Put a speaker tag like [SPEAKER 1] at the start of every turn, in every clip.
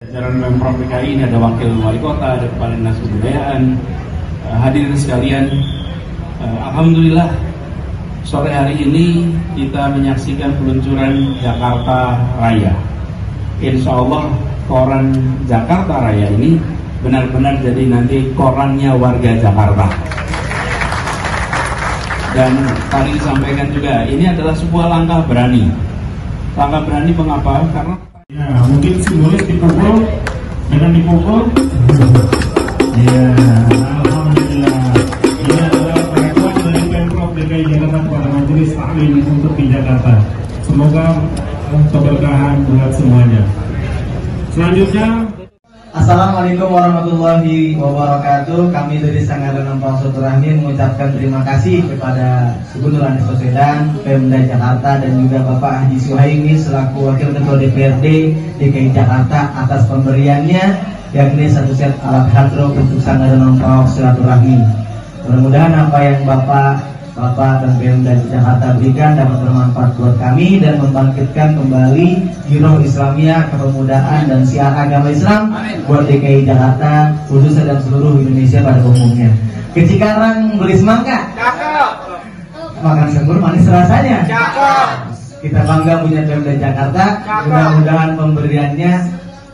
[SPEAKER 1] Jajaran Pemprov DKI ini ada Wakil Wali Kota, ada Kepala Dinas Kebudayaan, hadirin sekalian. Alhamdulillah sore hari ini kita menyaksikan peluncuran Jakarta Raya. Insya Allah koran Jakarta Raya ini benar-benar jadi nanti korannya warga Jakarta. Dan tadi disampaikan juga, ini adalah sebuah langkah berani. Langkah berani mengapa? Karena
[SPEAKER 2] ya, mungkin simbolis dipukul, dengan dipukul. Ya, alhamdulillah. Ini adalah pengakuan dari Pemprov DKI Jakarta kepada Majelis Taklim untuk di Jakarta. Semoga keberkahan buat semuanya. Selanjutnya,
[SPEAKER 3] Assalamualaikum warahmatullahi wabarakatuh. Kami dari Sanggaran Nampang Silaturahmi mengucapkan terima kasih kepada Gubernur Anies Baswedan, Pemda Jakarta, dan juga Bapak Haji Suhaimi selaku Wakil Ketua DPRD DKI Jakarta atas pemberiannya, yakni satu set alat hard rock untuk Sanggaran Nampang Silaturahmi. Mudah-mudahan apa yang Bapak dan Pemda Jakarta berikan dapat bermanfaat buat kami dan membangkitkan kembali giroh Islamiyah, kepemudaan dan siar agama Islam buat DKI Jakarta khususnya dan seluruh Indonesia pada umumnya. Ke Cikarang beli semangka, makan senggur manis rasanya. Kita bangga punya Pemda Jakarta. Mudah-mudahan pemberiannya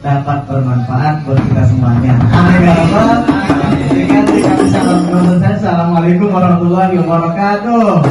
[SPEAKER 3] dapat bermanfaat buat kita semuanya. Amin ya Allah. Assalamualaikum warahmatullahi wabarakatuh.